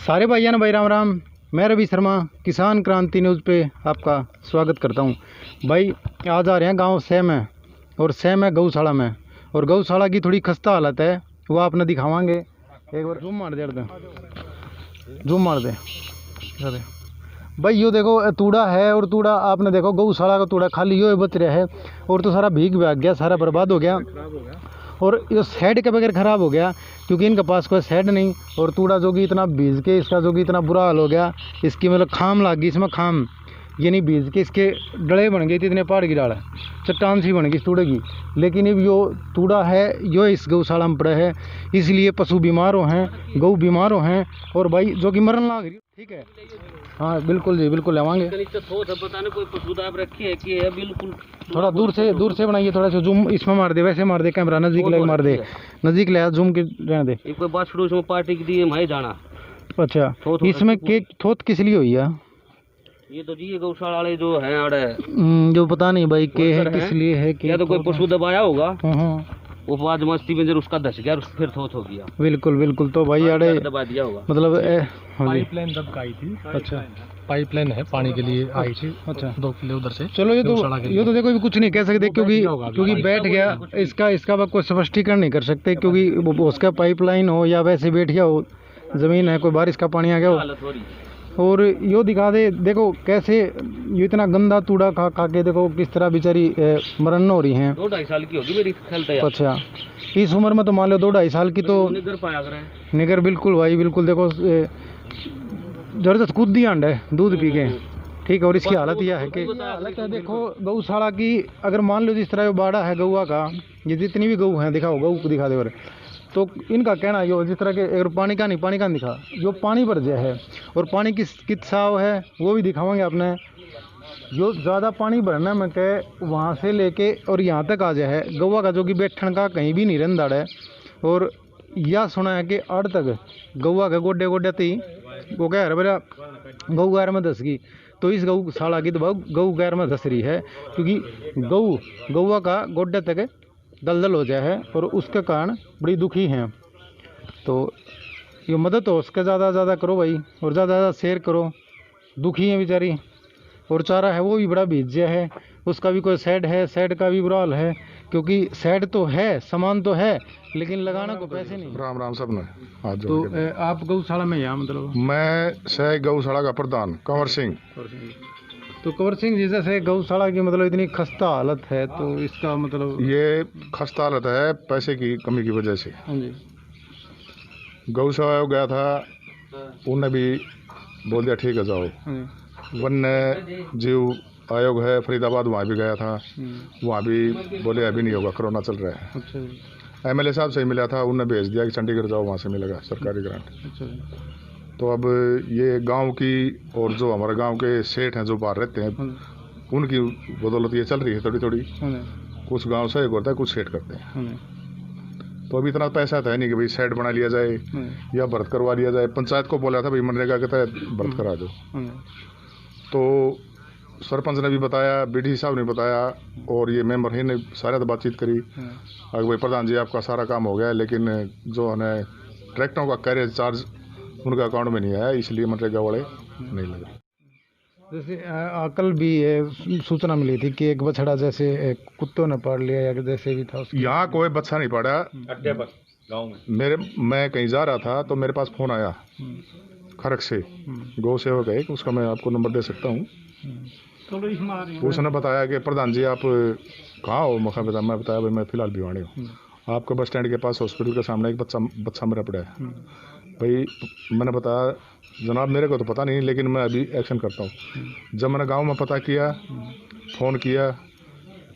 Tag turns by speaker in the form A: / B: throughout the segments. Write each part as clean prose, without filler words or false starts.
A: सारे भाइयों ने भाई राम राम। मैं रवि शर्मा किसान क्रांति न्यूज़ पे आपका स्वागत करता हूं। भाई आज आ रहे हैं गांव सह में, और सह में गौशाला में, और गौशाला की थोड़ी खस्ता हालत है, वो आपने दिखावांगे। एक बार जूम मार दे, जूम मार दे। अरे भाई यो देखो तूड़ा है, और तूड़ा आपने देखो गौशाला का तूड़ा खाली यो बच रहा है, और तो सारा भीग भाग गया, सारा बर्बाद हो गया। और ये शेड के बगैर ख़राब हो गया, क्योंकि इनके पास कोई शेड नहीं। और तूड़ा जो कि इतना भीज के इसका जो कि इतना बुरा हाल हो गया, इसकी मतलब खाम लग गई इसमें, खाम ये नहीं भीज के इसके डले बन गए थे, इतने पहाड़ की डाल चट्टान सी बन गई इस तूड़े की। लेकिन अब यो तूड़ा है यो इस गौशाला में पड़ा है, इसलिए पशु बीमारों हैं, गौ बीमारों हैं, और भाई जो कि मरन लग रही। ठीक है, हाँ बिल्कुल जी, बिल्कुल लेवांगे। थोड़ा दूर से बनाइए, थोड़ा सा जूम इसमें मार दे, वैसे मार दे, कैमरा नजदीक ले मार दे, नजदीक ले जूम के रहने दे।
B: एक कोई बात शुरू पार्टी की दी है जाना।
A: अच्छा, इसमें केक थोत किस लिए हुई है?
B: ये तो जी गौशाला वाले जो हैं आड़े
A: जो पता नहीं भाई के है किस लिए है कि
B: या तो कोई पशु दबाया होगा, वो बाद मस्ती में जब उसका धस गया, फिर थोत हो गया।
A: बिल्कुल बिल्कुल, तो भाई आड़े
B: दबा दिया होगा,
A: मतलब
C: पाइपलाइन दबकाई थी। अच्छा, पाइपलाइन है पानी के लिए आई थी। अच्छा, 2 किलो उधर से।
A: चलो ये तो देखो भी कुछ नहीं कह सकते, क्योंकि बैठ गया, इसका कोई स्पष्टीकरण नहीं कर सकते, क्योंकि उसका पाइपलाइन हो या वैसे बैठ गया हो, जमीन है, कोई बारिश का पानी आ गया हो। और यो दिखा दे, देखो कैसे ये इतना गंदा तूड़ा खा के देखो किस तरह बेचारी मरण हो रही हैं।
B: 2-2.5 साल की होगी मेरी ख्याल से।
A: अच्छा, इस उम्र में तो मान लो 2-2.5 साल की तो
B: निगर पाया करें।
A: निगर बिल्कुल भाई बिल्कुल, देखो जबरदस्त कूद दी अंड है दूध पी के। ठीक है, और इसकी हालत यह है कि देखो गौशाला की, अगर मान लो जिस तरह ये बाड़ा है गौआ का, ये जितनी भी गऊ हैं दिखाओ, गऊ को दिखा दे। और तो इनका कहना यो जिस तरह के, अगर पानी का दिखा, जो पानी भर गया है, और पानी किस साव है वो भी दिखावांगे आपने। जो ज़्यादा पानी भरना में कह वहाँ से लेके और यहाँ तक आ जाए है गौवा का, जो कि बैठन का कहीं भी नहीं रंदाड़ है। और यह सुना है कि अड़ तक गौवा के गोडे गोडे थी वो कह रहा मेरा गऊ गैर में धस गई। तो इस गौशाला की तो गऊ गैर में धस रही है, क्योंकि गौवा का गोडे तक दलदल हो जाए है, और उसके कारण बड़ी दुखी हैं। तो ये मदद हो उसके ज़्यादा करो भाई, और ज़्यादा शेयर करो, दुखी हैं बेचारी। और चारा है वो भी बड़ा भीज गया है, उसका भी कोई शेड है, शेड का भी बुरा हाल है, क्योंकि शेड तो है, सामान तो है, लेकिन लगाना को पैसे नहीं।
D: राम राम सब ने आज।
A: तो आप गौशाला में यहाँ मतलब?
D: मैं सह गौशाला का प्रधान कंवर सिंह।
A: तो कंवर सिंह जी, जैसे गौशाला की मतलब इतनी खस्ता हालत है, तो इसका मतलब?
D: ये खस्ता हालत है पैसे की कमी की वजह से।
A: हाँ जी।
D: गौशाला गया था, उन्हें भी बोल दिया ठीक है जाओ। वन्य जीव आयोग है फरीदाबाद, वहाँ भी गया था, वहाँ भी बोले अभी नहीं होगा, कोरोना चल रहा है। अच्छा। MLA साहब से ही मिला था, उन्हें भेज दिया कि चंडीगढ़ जाओ, वहाँ से मिलेगा सरकारी ग्रांट। अच्छा। तो अब ये गांव की, और जो हमारे गांव के सेठ हैं जो बाहर रहते हैं, उनकी बदौलत ये चल रही है थोड़ी थोड़ी। कुछ गांव सहयोग करता है, कुछ सेठ करते हैं। तो अभी इतना पैसा था नहीं कि भाई सेट बना लिया जाए या भर्त करवा लिया जाए। पंचायत को बोला था भाई मनरेगा के तहत भर्त करा दो, तो सरपंच ने भी बताया, BD साहब ने बताया, और ये मेंबर ही ने सारे बातचीत करी। अगर भाई प्रधान जी आपका सारा काम हो गया है, लेकिन जो है ट्रैक्टरों का कैरेज चार्ज उनका अकाउंट में नहीं आया, इसलिए मनरेगा वाले नहीं लगे।
A: जैसे कल भी सूचना मिली थी कि एक बछड़ा जैसे कुत्तों ने पाड़ लिया, या जैसे भी था।
D: यहाँ कोई बच्चा नहीं पाड़ा अड्डे पर गाँव में। मैं कहीं जा रहा था तो मेरे पास फ़ोन आया खरक से, गौ सेवक है, उसका मैं आपको नंबर दे सकता हूँ। उसने बताया कि प्रधान जी आप कहाँ हो? मैं बताया भाई मैं फ़िलहाल भिवाड़ी हूँ, आपके बस स्टैंड के पास हॉस्पिटल के सामने एक बच्चा मेरा पड़ा है। भाई मैंने बताया जनाब मेरे को तो पता नहीं, लेकिन मैं अभी एक्शन करता हूँ। जब मैंने गांव में पता किया, फ़ोन किया,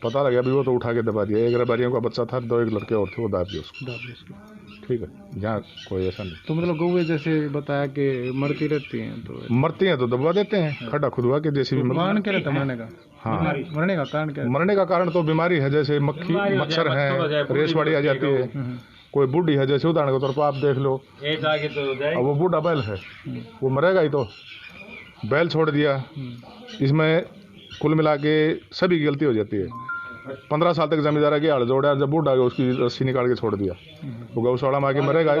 D: पता लगा भी वो तो उठा के दबा दिया। 1 रबारियों का बच्चा था, 2 एक लड़के और थे, वो दाब दिया उसको। ठीक है, यहाँ कोई ऐसा नहीं।
A: तो मतलब गौवे जैसे बताया कि मरती रहती हैं, तो
D: दबा देते हैं, खड्डा खुदवा के, जैसे भी
A: कारण क्या रहता है मरने का? हाँ, मरने का कारण क्या?
D: मरने का कारण तो बीमारी है, जैसे मक्खी मच्छर है, रेशवाड़ी आ जाती है। कोई बूढ़ी है, जैसे उदाहरण के तौर पर आप देख लो, अब वो बूढ़ा बैल है, वो मरेगा ही, तो बैल छोड़ दिया। इसमें कुल मिला के सभी की गलती हो जाती है। 15 साल तक जमींदार की हड़ जोड़ा, जब बूढ़ा गया उसकी रस्सी निकाल के छोड़ दिया, वो गौशाला में आके मरेगा।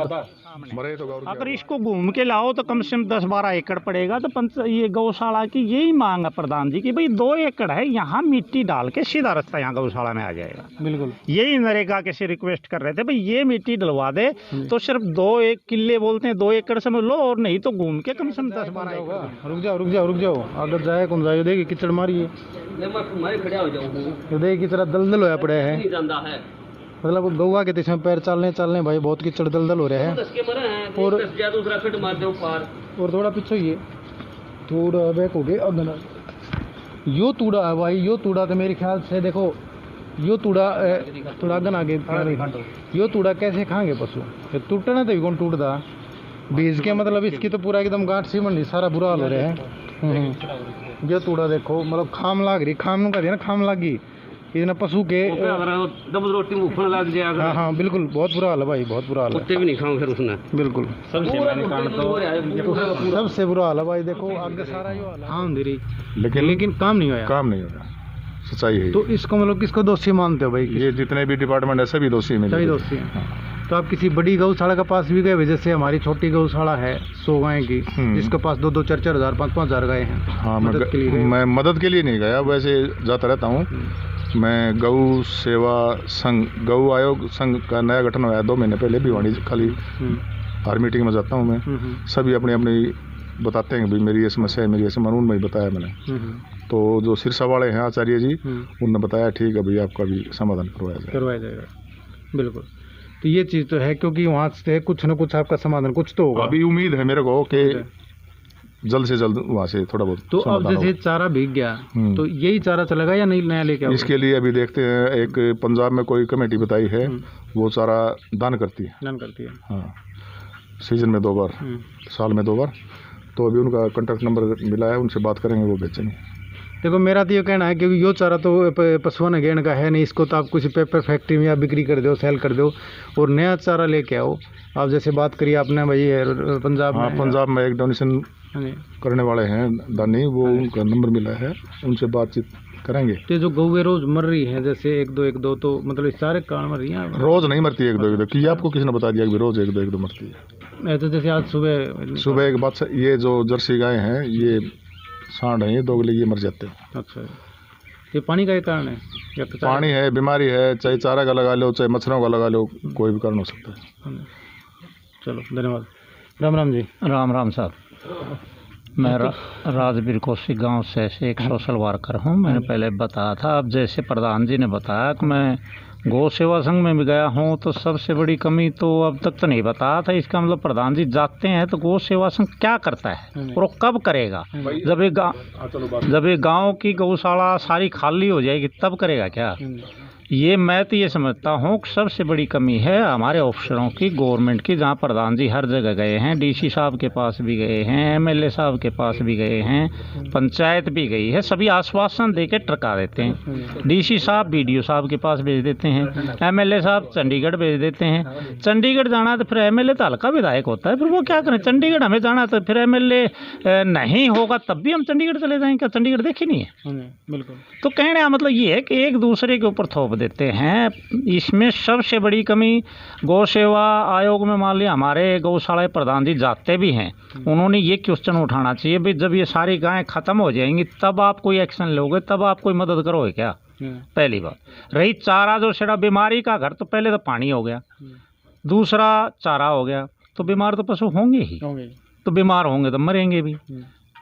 D: मरे तो गौर
E: अगर इसको घूम के लाओ तो कम से कम 10-12 एकड़ पड़ेगा। तो ये गौशाला की यही मांग है प्रधान जी की भाई 2 एकड़ है, यहाँ मिट्टी डाल के सीधा रास्ता यहाँ गौशाला में आ जाएगा।
A: बिल्कुल
E: यही नरेगा के से रिक्वेस्ट कर रहे थे भाई ये मिट्टी डलवा दे, तो सिर्फ 2 किले बोलते हैं 2 एकड़ समझ लो, और नहीं तो घूम के कम से कम 10-12 एकड़।
A: रुक जाओ अगर जाए कौन जाए, देखिए कीचड़ मारिए, देखिए कितना दलदल होया पड़ा है, मतलब गौवा के तिसमें पैर चलने भाई बहुत कीचड़ दलदल हो रहे हैं। और थोड़ा पीछे ये थोड़ा बैक हो गए अगना, यो तूड़ा है भाई, यो तूड़ा तो मेरे ख्याल से देखो यो तूड़ा थोड़ा अगन आगे, यो तूड़ा कैसे खाएंगे पशु, टूटना तो कौन टूटता बीज के, मतलब इसकी तो पूरा एकदम गांठ सी मंडी सारा बुरा हाल हो रहा है। ये तूड़ा देखो मतलब खाम लाग रही, खाम का ना खाम लागी इतना पशु के
B: दब रोटी में उफन लग जाएगा।
A: हाँ बिल्कुल बहुत बुरा हाल है भाई, बहुत बुरा हाल है,
B: कुत्ते भी नहीं खाऊं फिर उसने,
A: बिल्कुल
B: सबसे
A: बुरा हाल है भाई। देखो आगे सारा यो हाल है, हाँ लेकिन काम नहीं होया,
D: सच्चाई है।
A: तो इसको मतलब किसको दोषी मानते हो भाई?
D: ये जितने भी डिपार्टमेंट है सभी दोषी हैं,
A: सभी दोषी हैं। तो आप किसी बड़ी गौशाला के पास भी गए, जैसे हमारी छोटी गौशाला है 100 गाय की, जिसके पास 2-2, 4-4 हज़ार, 5-5 हज़ार गाय हैं।
D: हाँ मैं मदद के लिए नहीं गया, वैसे जाता रहता हूँ। मैं गौ सेवा संघ, गौ आयोग संघ का नया गठन हुआ है 2 महीने पहले, भिवाड़ी खाली हर मीटिंग में जाता हूँ मैं। सभी अपनी अपनी बताते हैं कि भाई मेरी ये समस्या है, मेरी ऐसे मनून में ही बताया मैंने। तो जो सिरसा वाले हैं आचार्य जी, उन्होंने बताया ठीक है भाई आपका भी समाधान करवाया जाएगा।
A: बिल्कुल, तो ये चीज़ तो है, क्योंकि वहाँ से कुछ न कुछ आपका समाधान कुछ तो होगा।
D: अभी उम्मीद है मेरे को कि जल्द से जल्द वहाँ से थोड़ा बहुत।
A: तो अब जैसे चारा भीग गया तो यही चारा चलेगा या नहीं नया लेके?
D: इसके लिए अभी देखते हैं, एक पंजाब में कोई कमेटी बताई है, वो चारा दान करती है। हाँ, सीजन में 2 बार, साल में 2 बार। तो अभी उनका कॉन्टैक्ट नंबर मिला है, उनसे बात करेंगे, वो बेचेंगे।
A: देखो मेरा तो ये कहना है क्योंकि यो चारा तो पशुओं ने गेन का है नहीं, इसको तो आप कुछ पेपर फैक्ट्री में या बिक्री कर दो, सेल कर दो, और नया चारा लेके आओ। आप जैसे बात करिए आपने भाई पंजाब में,
D: पंजाब में एक डोनेशन करने वाले हैं दानी, वो उनका नंबर मिला है, उनसे बातचीत करेंगे।
A: तो जो गौएं रोज मर रही हैं, जैसे 1-2 तो मतलब इस सारे कारण मर रही हैं? रोज
D: नहीं मरती 1-2 कि आपको किसी ने बता दिया कि रोज 1-2 मरती है?
A: तो जैसे आज सुबह
D: एक बात, ये जो जर्सी गाय हैं, ये सांड है, 2 ये मर जाते हैं।
A: अच्छा, ये पानी का ही कारण है या तो
D: पानी है, बीमारी है, चाहे चारा का लगा लो, चाहे मच्छरों का लगा लो, कोई भी कारण हो सकता है।
A: चलो धन्यवाद। राम राम जी।
E: राम साहब, मैं राजवीर कोसी गांव से एक सोशल वर्कर हूं। मैंने पहले बताया था, अब जैसे प्रधान जी ने बताया कि मैं गौ सेवा संघ में भी गया हूं, तो सबसे बड़ी कमी तो अब तक तो नहीं बताया था। इसका मतलब प्रधान जी जाते हैं तो गौ सेवा संघ क्या करता है और वो कब करेगा? जब एक गाँव की गौशाला सारी खाली हो जाएगी तब करेगा क्या? ये मैं तो ये समझता हूँ कि सबसे बड़ी कमी है हमारे ऑफिसरों की, गवर्नमेंट की, जहाँ प्रधान जी हर जगह गए हैं, डीसी साहब के पास भी गए हैं, एमएलए साहब के पास भी गए हैं, पंचायत भी गई है, सभी आश्वासन दे के टरका देते हैं। डीसी साहब बीडीओ साहब के पास भेज देते हैं, एमएलए साहब चंडीगढ़ भेज देते हैं। चंडीगढ़ जाना तो फिर एमएलए तो हल्का विधायक होता है, फिर वो क्या करें? चंडीगढ़ हमें जाना तो फिर एमएलए नहीं होगा तब भी हम चंडीगढ़ चले जाएंगे क्या? चंडीगढ़ देखी नहीं है।
A: बिल्कुल।
E: तो कहने का मतलब ये है कि एक दूसरे के ऊपर थोप देते हैं। इसमें सबसे बड़ी कमी गौ सेवा आयोग में, मान लिया हमारे गौशाला प्रधान जी जाते भी हैं, उन्होंने ये क्वेश्चन उठाना चाहिए भाई जब ये सारी गायें खत्म हो जाएंगी तब आप कोई एक्शन लोगे, तब आप कोई मदद करोगे क्या? पहली बात रही चारा जो सेड़ा, बीमारी का घर तो पहले तो पानी हो गया, दूसरा चारा हो गया, तो बीमार तो पशु होंगे ही, तो बीमार होंगे तो मरेंगे भी।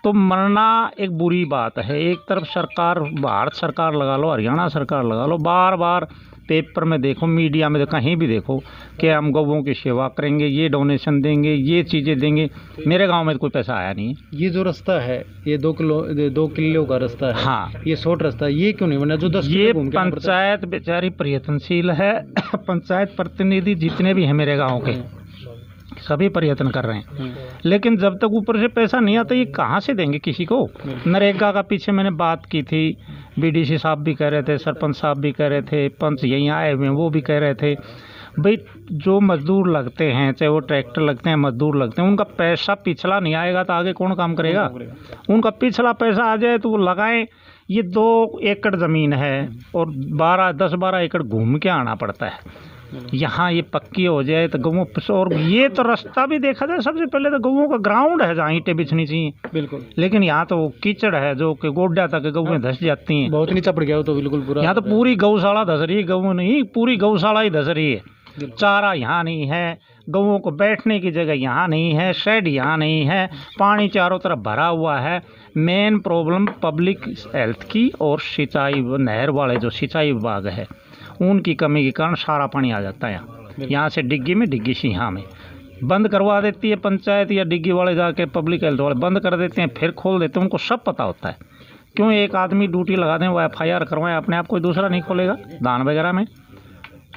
E: तो मरना एक बुरी बात है। एक तरफ सरकार, भारत सरकार लगा लो, हरियाणा सरकार लगा लो, बार बार पेपर में देखो, मीडिया में कहीं भी देखो कि हम गौओं की सेवा करेंगे, ये डोनेशन देंगे, ये चीज़ें देंगे। मेरे गांव में तो कोई पैसा आया नहीं है।
A: ये जो रास्ता है, ये 2 किलो का रास्ता है,
E: हाँ,
A: ये शॉर्ट रास्ता है, ये क्यों नहीं बना? जो 10
E: ये पंचायत बेचारी प्रयत्नशील है। पंचायत प्रतिनिधि जितने भी हैं मेरे गाँव के सभी प्रयत्न कर रहे हैं, लेकिन जब तक ऊपर से पैसा नहीं आता ये कहाँ से देंगे किसी को? नरेगा का पीछे मैंने बात की थी, बीडीसी साहब भी कह रहे थे, सरपंच साहब भी कह रहे थे, पंच यहीं आए हुए हैं वो भी कह रहे थे भाई जो मजदूर लगते हैं, चाहे वो ट्रैक्टर लगते हैं, मजदूर लगते हैं, उनका पैसा पिछला नहीं आएगा तो आगे कौन काम करेगा? उनका पिछला पैसा आ जाए तो वो लगाएं। ये 2 एकड़ ज़मीन है और 10-12 एकड़ घूम के आना पड़ता है। यहाँ ये पक्की हो जाए तो गऊँ, और ये तो रास्ता भी देखा जाए सबसे पहले तो गऊँ का ग्राउंड है जहाँ ईंटें बिछनी चाहिए,
A: बिल्कुल।
E: लेकिन यहाँ तो कीचड़ है जो कि गोड्डा तक गऊँ धस जाती हैं।
A: बहुत नीचा पड़ गया हो तो बिल्कुल पूरा।
E: यहाँ तो पूरी गौशाला धस रही है, गऊ नहीं पूरी गौशाला ही धस रही है। चारा यहाँ नहीं है, गऊँ को बैठने की जगह यहाँ नहीं है, शेड यहाँ नहीं है, पानी चारों तरफ भरा हुआ है। मेन प्रॉब्लम पब्लिक हेल्थ की और सिंचाई नहर वाले जो सिंचाई विभाग है उनकी कमी के कारण सारा पानी आ जाता है यहाँ से डिग्गी में, डिग्गी से यहाँ में बंद करवा देती है पंचायत या डिग्गी वाले जाके पब्लिक हेल्थ वाले बंद कर देते हैं, फिर खोल देते हैं। उनको सब पता होता है। क्यों एक आदमी ड्यूटी लगा दें, वो FIR करवाएं, अपने आप कोई दूसरा नहीं खोलेगा दान वगैरह में।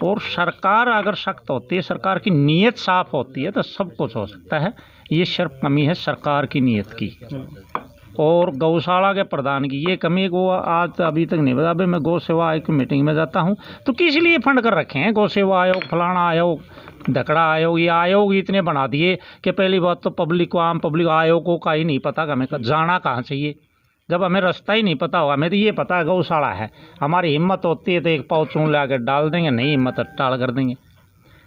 E: और सरकार अगर सख्त होती है, सरकार की नीयत साफ होती है तो सब कुछ हो सकता है। ये सिर्फ कमी है सरकार की नीयत की और गौशाला के प्रधान की ये कमी को आज अभी तक नहीं बता। अभी मैं गौ सेवा आयोग की मीटिंग में जाता हूँ तो किस लिए फंड कर रखे हैं, गौ सेवा आयोग, फलाना आयोग, ढकड़ा आयोग, ये आयोग इतने बना दिए कि पहली बात तो पब्लिक को, आम पब्लिक आयोगों का ही नहीं पता कि हमें जाना कहाँ चाहिए। जब हमें रास्ता ही नहीं पता होगा, हमें तो ये पता है गौशाला है, हमारी हिम्मत होती है तो एक पाव चून ला कर डाल देंगे, नहीं हिम्मत टाल कर देंगे।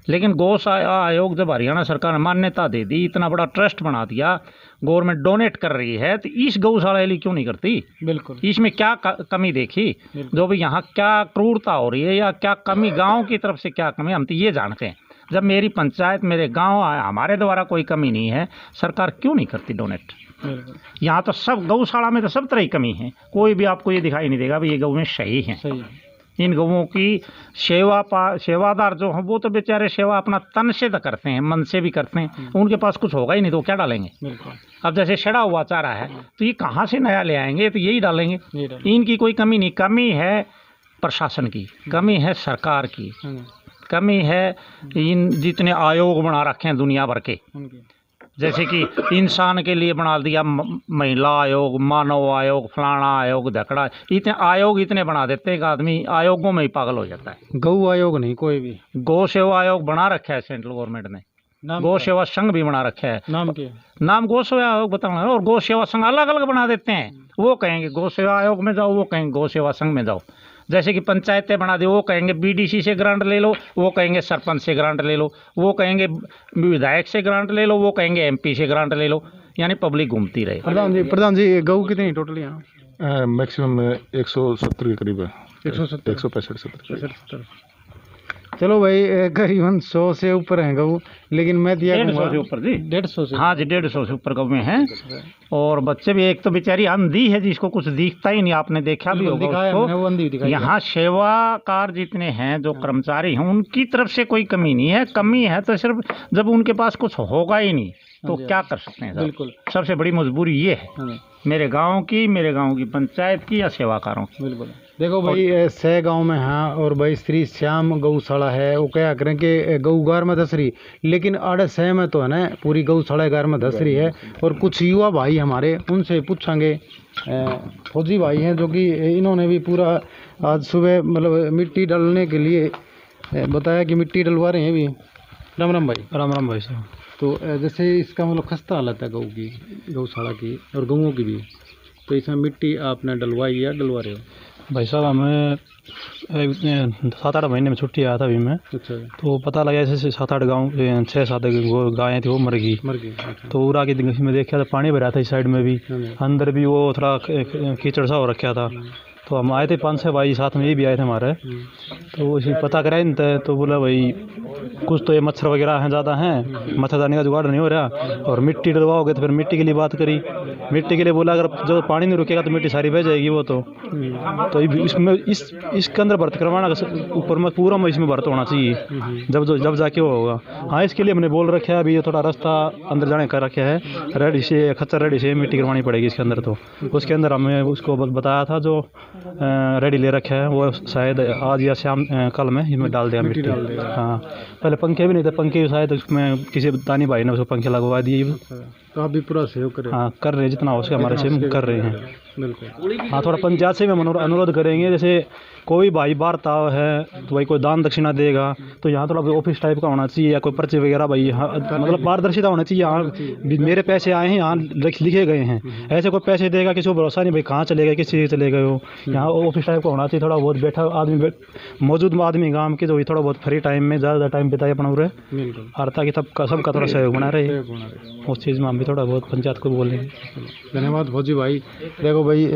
E: लेकिन गौ आयोग जब हरियाणा सरकार ने मान्यता दे दी, इतना बड़ा ट्रस्ट बना दिया, गवर्नमेंट डोनेट कर रही है, तो इस गौशाला के लिए क्यों नहीं करती?
A: बिल्कुल।
E: इसमें क्या कमी देखी, जो भी यहाँ क्या क्रूरता हो रही है या क्या कमी, गांव की तरफ से क्या कमी, हम तो ये जानते हैं। जब मेरी पंचायत, मेरे गांव, हमारे द्वारा कोई कमी नहीं है, सरकार क्यों नहीं करती डोनेट? यहाँ तो सब गौशाला में तो सब तरह की कमी है, कोई भी आपको ये दिखाई नहीं देगा भाई ये गऊ में सही है। इन गऊओं की सेवादार जो हैं वो तो बेचारे सेवा अपना तन से तो करते हैं, मन से भी करते हैं, उनके पास कुछ होगा ही नहीं तो क्या डालेंगे। अब जैसे सड़ा हुआ चारा है तो ये कहाँ से नया ले आएंगे, तो यही डालेंगे। इनकी कोई कमी नहीं, कमी है प्रशासन की, कमी है सरकार की, कमी है इन जितने आयोग बना रखे हैं दुनिया भर के, जैसे कि इंसान के लिए बना दिया महिला आयोग, मानव आयोग, फलाना आयोग, धकड़ा, इतने आयोग इतने बना देते हैं कि आदमी आयोगों में ही पागल हो जाता है।
A: गौ आयोग नहीं, कोई भी
E: गौ सेवा आयोग बना रखा है सेंट्रल गवर्नमेंट ने, गौ सेवा संघ भी बना रखा है।
A: नाम क्या?
E: नाम गौ सेवा आयोग बताना है, और गौ सेवा संघ अलग अलग बना देते हैं। वो कहेंगे गौ सेवा आयोग में जाओ, वो कहेंगे गौ सेवा संघ में जाओ। जैसे कि पंचायतें बना दी, वो कहेंगे BDC से ग्रांट ले लो, वो कहेंगे सरपंच से ग्रांट ले लो, वो कहेंगे विधायक से ग्रांट ले लो, वो कहेंगे MP से ग्रांट ले लो, यानी पब्लिक घूमती रहे।
A: प्रधान जी गऊ कितनी टोटल यहाँ?
D: मैक्सिमम 170 के करीब है,
A: 165
D: 170।
A: चलो भाई करीबन 100 से ऊपर हैं गऊ, लेकिन मैं दिया
E: 150 से ऊपर जी,
A: 150 से।
E: हाँ जी 150 से ऊपर गऊ में हैं। और बच्चे भी, एक तो बेचारी अंधी है जिसको कुछ दिखता ही नहीं, आपने देखा भी होगा उसको। यहाँ सेवाकार जितने हैं जो कर्मचारी हैं उनकी तरफ से कोई कमी नहीं है, कमी है तो सिर्फ जब उनके पास कुछ होगा ही नहीं तो क्या कर सकते हैं।
A: बिल्कुल,
E: सबसे बड़ी मजबूरी ये है मेरे गांव की पंचायत की या सेवाकारों की।
A: बिल्कुल। देखो भाई 6 गांव में हाँ, और भाई श्री श्याम गौशाला है, वो क्या करें कि गऊगार में धस रही, लेकिन आड़े 6 में तो है ना पूरी गौशाला गार में धस रही है। और कुछ युवा भाई हमारे, उनसे पूछेंगे, फौजी भाई हैं जो कि इन्होंने भी पूरा आज सुबह मतलब मिट्टी डालने के लिए बताया कि मिट्टी डलवा रहे हैं भी। राम राम भाई।
C: राम राम भाई साहब।
A: तो जैसे इसका मतलब खस्ता हालत है गऊ की, गौशाला की और गऊओं की भी, तो इसमें मिट्टी आपने डलवाई या डलवा रहे हो?
C: भाई साहब हमें 7-8 महीने में छुट्टी आया था अभी मैं।
A: अच्छा।
C: तो पता लगा ऐसे 7-8 गाँव 6-7 गायें थी वो मर गई।
A: अच्छा।
C: तो उरा के में देखा था पानी भरा था इस साइड में भी, अंदर भी वो थोड़ा कीचड़ सा हो रखा था। तो हम आए थे 5-6 भाई साथ में, ये भी आए थे हमारे। तो इसी पता कराए तो बोला भाई कुछ तो ये मच्छर वगैरह हैं, ज़्यादा हैं, मच्छरदानी का जुगाड़ नहीं हो रहा, और मिट्टी डलवाओगे तो फिर मिट्टी के लिए बात करी। मिट्टी के लिए बोला अगर जब पानी नहीं रुकेगा तो मिट्टी सारी बह जाएगी वो तो इसमें इसके अंदर भर्त करवाना, ऊपर में पूरा में इसमें भर्त होना चाहिए जब जाके वो होगा। हाँ, इसके लिए हमने बोल रखा है, अभी ये थोड़ा रास्ता अंदर जाने का रखा है, रेडी से खच्चर रेडी से मिट्टी करवानी पड़ेगी इसके अंदर। तो उसके अंदर हमने उसको बताया था जो रेडी ले रखा है, वो शायद आज या शाम कल में इसमें डाल दिया मिट्टी। हाँ, पहले पंखे भी नहीं थे, पंखे शायद उसमें किसी दानी भाई ने उसको पंखे लगवा दिए।
A: तो आप भी पूरा सहयोग करें?
C: हाँ, कर रहे हैं जितना हो सके हमारे से कर रहे हैं।
A: बिल्कुल।
C: हाँ, थोड़ा पंचायत से भी हम अनुरोध करेंगे, जैसे कोई भाई बाहर ताव है तो भाई कोई दान दक्षिणा देगा तो यहाँ थोड़ा ऑफिस टाइप का होना चाहिए, या कोई पर्चे वगैरह भाई यहाँ मतलब पारदर्शिता होना चाहिए। यहाँ भी मेरे पैसे आए हैं, यहाँ लिखे गए हैं, ऐसे कोई पैसे देगा किसी को भरोसा नहीं भाई कहाँ चले गए, किस चीज़ चले गए हो। यहाँ ऑफिस टाइप का होना चाहिए, थोड़ा बहुत बैठा आदमी मौजूद आदमी गाँव के जो थोड़ा बहुत फ्री टाइम में ज़्यादा टाइम बिताए अपना उरे, और ताकि सबका थोड़ा सहयोग बना रहे, उस चीज़ में हम भी थोड़ा बहुत पंचायत को बोलेंगे।
A: धन्यवाद फौजी भाई। देखो भाई,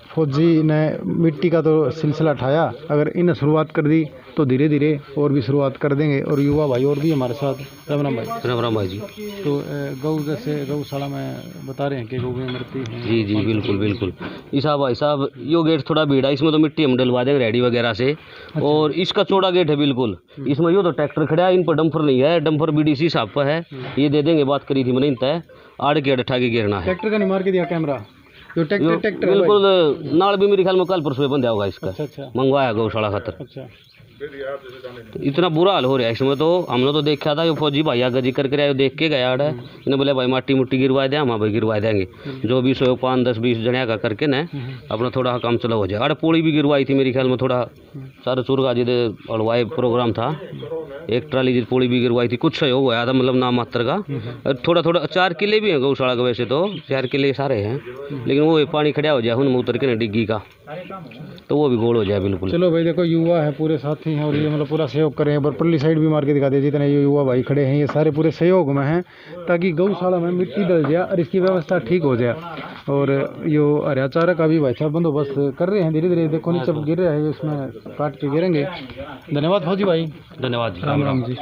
A: फौजी ने मिट्टी का तो सिलसिला उठाया, अगर इन शुरुआत कर दी तो धीरे धीरे और भी शुरुआत कर देंगे। और युवा भाई और भी हमारे साथ, राम राम भाई।
B: राम राम भाई जी।
A: तो गौ जैसे गौशाला में बता रहे हैं कि गौएं मरती हैं।
B: जी जी बिल्कुल बिल्कुल। ईसा भाई साहब, यो गेट थोड़ा भीड़ा, इसमें तो मिट्टी हम डलवा देंगे रेडी वगैरह से। और इसका चौड़ा गेट है बिल्कुल, इसमें यो तो ट्रैक्टर खड़ा है, इन पर डंपर नहीं है, डंपर बीडीसी साहब पर है, ये दे देंगे, बात करी थी मैंने इनता है, आड़ के अट्ठा के गिरना है।
A: ट्रैक्टर का नहीं मार के दिया कैमरा, जो ट्रैक्टर
B: बिल्कुल नाल भी मेरे ख्याल में कल परसों बंद होगा इसका।
A: अच्छा
B: मंगवाया गौशाला खातर।
A: अच्छा।
B: तो इतना बुरा हाल हो रहा है इसमें, तो हमने तो देखा था, ये फौजी भाई आगे जिक्र कर देख के गया है, इन्हें बोले भाई माटी मुट्टी गिरवा दे, हम भाई गिरवा देंगे, जो भी 100 5 10 20 जने का करके ना अपना थोड़ा काम चला हो जाए। अरे पोड़ी भी गिरवाई थी मेरे ख्याल में, थोड़ा सारे चुरगा जी अड़वाए प्रोग्राम था, एक ट्राली जी पोड़ी भी गिरवाई थी, कुछ सहयोग हुआ था मतलब नाम मात्र का। थोड़ा थोड़ा 4 किले भी हैं गौशाला के, वैसे तो 4 किले सारे हैं, लेकिन वो पानी खड़ा हो जाए उनमें उतर के ना डिग्गी का, तो वो भी गोल हो जाए बिल्कुल।
A: चलो भाई, देखो युवा है, पूरे साथी हैं, और ये मतलब पूरा सहयोग कर रहे हैं। बरपल्ली साइड भी मार के दिखा दे, जितने ये युवा भाई खड़े हैं ये सारे पूरे सहयोग में हैं, ताकि गौशाला में मिट्टी डल जाए और इसकी व्यवस्था ठीक हो जाए। और यो हरा चारा का भी भाई साहब बंदोबस्त कर रहे हैं धीरे धीरे। देखो नीचे गिर रहा है, उसमें काट के गिरेंगे। धन्यवाद फौजी भाई।
B: धन्यवाद जी।
A: राम राम जी।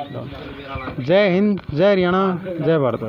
A: जय हिंद, जय हरियाणा, जय भारत।